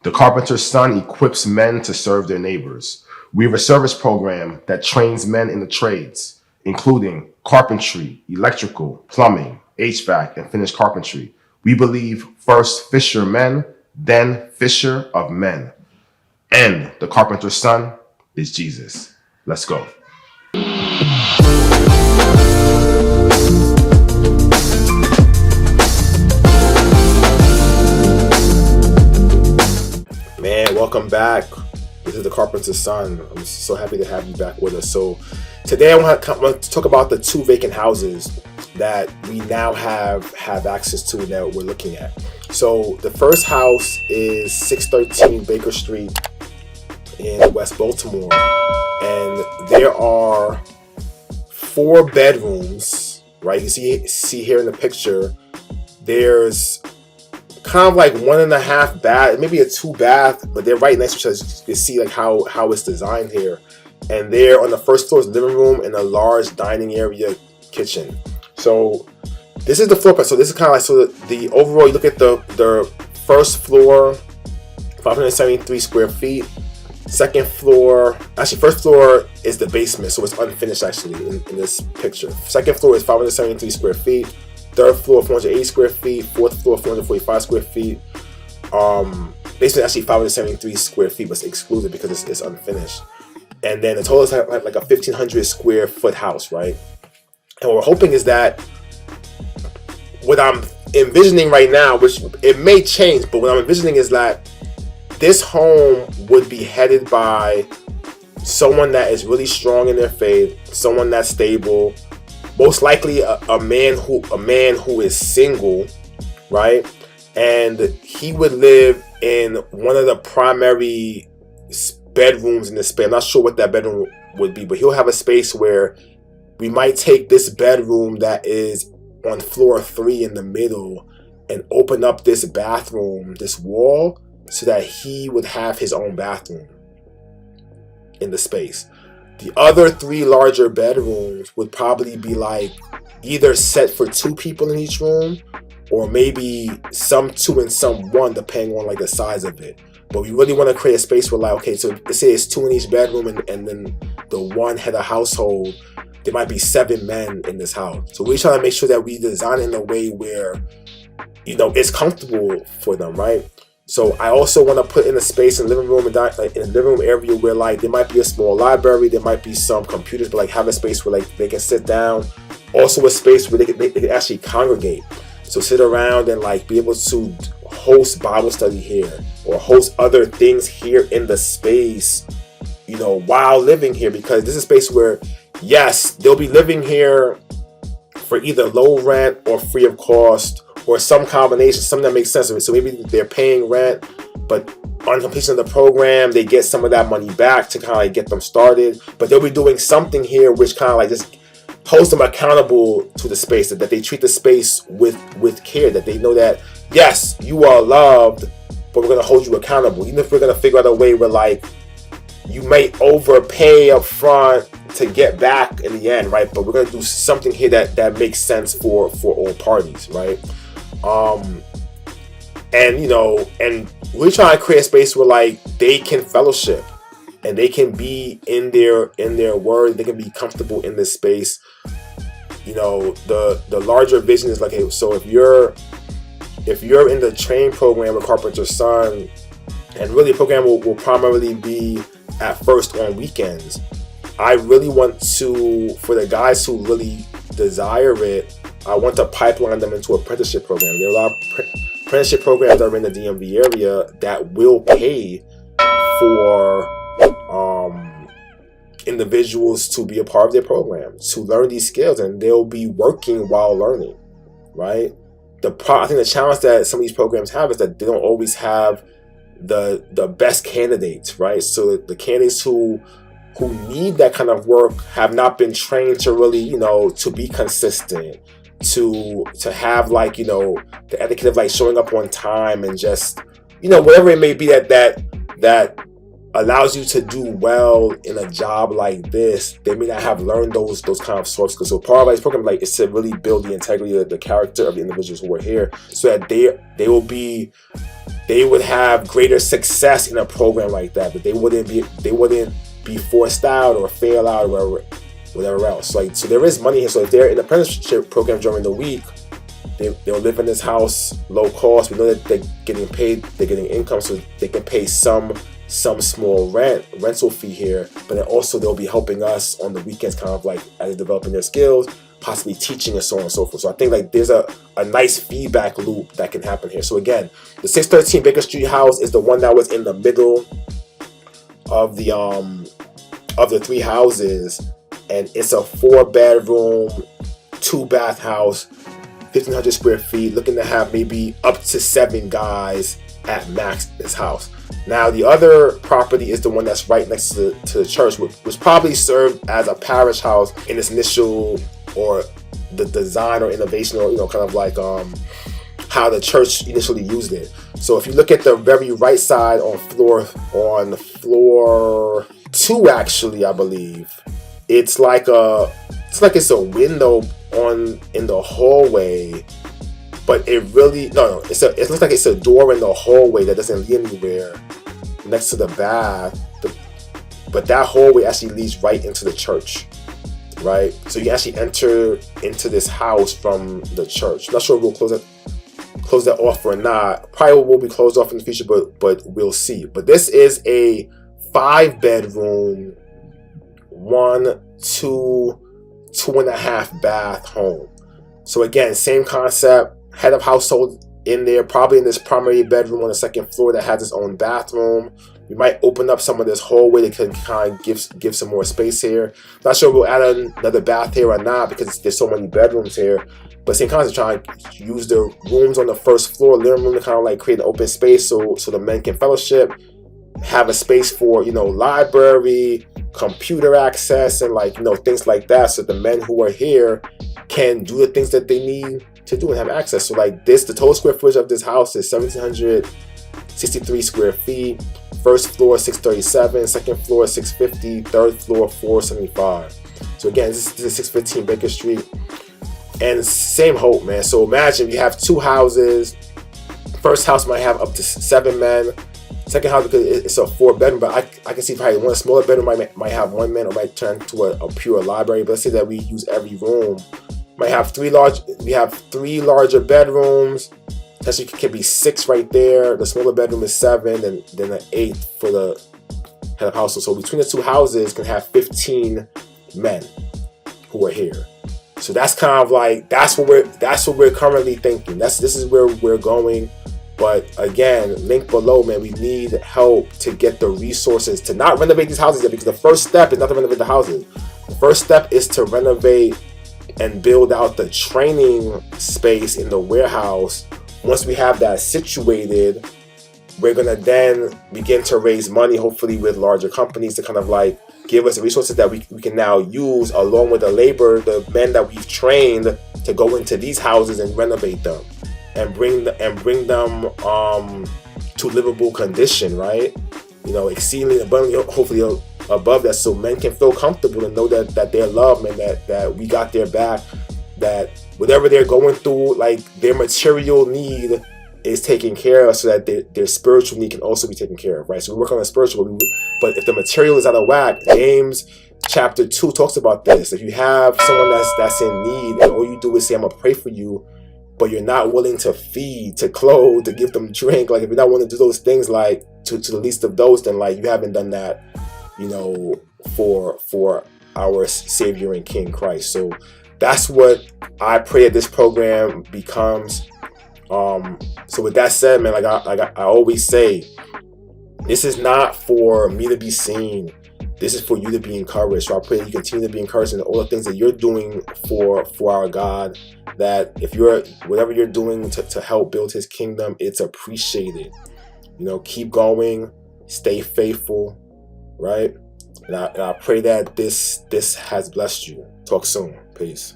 The Carpenter's Son equips men to serve their neighbors. We have a service program that trains men in the trades, including carpentry, electrical, plumbing, HVAC, and finished carpentry. We believe first fishermen, then fisher of men. And the Carpenter's Son is Jesus. Let's go. Man, welcome back. This is the Carpenter's Son. I'm so happy to have you back with us. So today I want to talk about the 2 vacant houses that we now have access to that we're looking at. So the first house is 613 Baker Street in West Baltimore, and there are 4 bedrooms, right? You see here in the picture, there's kind of like 1.5 bath, maybe a 2 bath, but they're right next to each other. You see like how it's designed here. And there on the first floor is the living room and a large dining area, kitchen. So this is the floor plan. So this is kind of like, so the overall, you look at the first floor, 573 square feet. Second floor, actually first floor is the basement, so it's unfinished actually in this picture. Second floor is 573 square feet. Third floor, 480 square feet. Fourth floor, 445 square feet. Basement actually 573 square feet, but it's excluded because it's unfinished. And then the total is like a 1,500 square foot house, right? And what we're hoping is that what I'm envisioning right now, which it may change, but what I'm envisioning is that this home would be headed by someone that is really strong in their faith, someone that's stable, most likely a man who is single, right? And he would live in one of the primary bedrooms in the space. I'm not sure what that bedroom would be, but he'll have a space where we might take this bedroom that is on floor 3 in the middle and open up this bathroom, this wall, so that he would have his own bathroom in the space. The other 3 larger bedrooms would probably be like either set for 2 people in each room, or maybe some 2 and some 1, depending on like the size of it. But we really want to create a space where, like, okay, so let's say it's 2 in each bedroom, and then the 1 head of household, there might be 7 men in this house. So we're trying to make sure that we design it in a way where, you know, it's comfortable for them, right? So I also want to put in a space in the living room and in the living room area where like there might be a small library, there might be some computers, but like have a space where like they can sit down. Also a space where they can actually congregate. So sit around and like be able to host Bible study here or host other things here in the space, you know, while living here, because this is a space where, yes, they'll be living here for either low rent or free of cost, or some combination, something that makes sense. So maybe they're paying rent, but on completion of the program, they get some of that money back to kind of like get them started. But they'll be doing something here which kind of like just holds them accountable to the space, that they treat the space with care, that they know that, yes, you are loved, but we're going to hold you accountable. Even if we're going to figure out a way where like you may overpay up front to get back in the end, right? But we're going to do something here that makes sense for all parties, right? And you know, and we're trying to create a space where like they can fellowship and they can be in their word, they can be comfortable in this space. You know, the larger vision is like, hey, so if you're in the training program with Carpenter's Son, and really the program will primarily be at first on weekends, I really want to, for the guys who really desire it, I want to pipeline them into an apprenticeship program. There are a lot of apprenticeship programs that are in the DMV area that will pay for individuals to be a part of their program, to learn these skills, and they'll be working while learning, right? I think the challenge that some of these programs have is that they don't always have the best candidates, right? So the candidates who need that kind of work have not been trained to really, you know, to be consistent, to have like, you know, the etiquette of like showing up on time and just, you know, whatever it may be that allows you to do well in a job like this. They may not have learned those kind of soft skills. So part of this program like is to really build the integrity of the character of the individuals who are here, so that they will be they would have greater success in a program like that. But they wouldn't be forced out or fail out or whatever else. Like, so there is money here. So if they're in the apprenticeship program during the week, they'll live in this house low cost. We know that they're getting paid, they're getting income, so they can pay some small rental fee here. But then also they'll be helping us on the weekends, kind of like as they're developing their skills, possibly teaching and so on and so forth. So I think like there's a nice feedback loop that can happen here. So again, the 613 Baker Street house is the one that was in the middle of the three houses, and it's a 4-bedroom, 2-bath house, 1,500 square feet, looking to have maybe up to 7 guys at max in this house. Now the other property is the one that's right next to the church, which probably served as a parish house in its initial, or the design or innovation, or kind of like how the church initially used it. So if you look at the very right side on floor 2, actually, I believe it's like it's a window in the hallway, but it really it looks like it's a door in the hallway that doesn't lead anywhere next to the bath, but that hallway actually leads right into the church, right? So you can actually enter into this house from the church. Not sure if we'll close that off or not. Probably will be closed off in the future, but we'll see. But this is a 5-bedroom, 1, 2, 2.5 bath home. So again, same concept, head of household in there, probably in this primary bedroom on the 2nd floor that has its own bathroom. We might open up some of this hallway that can kind of give some more space here. Not sure we'll add another bath here or not, because there's so many bedrooms here. But same concept, trying to use the rooms on the 1st floor, living room, to kind of like create an open space so the men can fellowship, have a space for library, computer access, and things like that, so the men who are here can do the things that they need to do and have access. So like this, the total square footage of this house is 1,763 square feet. 1st floor 637, 2nd floor 650, 3rd floor 475. So again, this is 615 Baker Street, and same hope, man. So imagine you have 2 houses. First house might have up to 7 men. Second house, because it's a 4-bedroom, but I can see probably one smaller bedroom might have 1 man, or might turn to a pure library. But let's say that we use every room. We have 3 larger bedrooms. Potentially could be 6 right there. The smaller bedroom is 7, and then an 8 for the head of household. So between the 2 houses can have 15 men who are here. So that's kind of like that's what we're currently thinking. This is where we're going. But again, link below, man. We need help to get the resources to not renovate these houses yet, because the first step is not to renovate the houses. The first step is to renovate and build out the training space in the warehouse. Once we have that situated, we're gonna then begin to raise money, hopefully with larger companies, to kind of like give us the resources that we can now use, along with the labor, the men that we've trained to go into these houses and renovate them and bring them to livable condition, right? Exceedingly abundantly, hopefully above that, so men can feel comfortable and know that they're loved, and that we got their back, that whatever they're going through, like their material need is taken care of, so that their spiritual need can also be taken care of, right? So we work on the spiritual, but if the material is out of whack, James chapter 2 talks about this. If you have someone that's in need, and all you do is say, I'm gonna pray for you, but you're not willing to feed, to clothe, to give them drink, like if you're not willing to do those things, like to the least of those, then like you haven't done that, for our Savior and King Christ. So that's what I pray that this program becomes. So with that said, man, like I always say, this is not for me to be seen. This is for you to be encouraged. So I pray that you continue to be encouraged in all the things that you're doing for our God. That if whatever you're doing to help build His kingdom, it's appreciated. Keep going, stay faithful, right? And I pray that this has blessed you. Talk soon. Peace.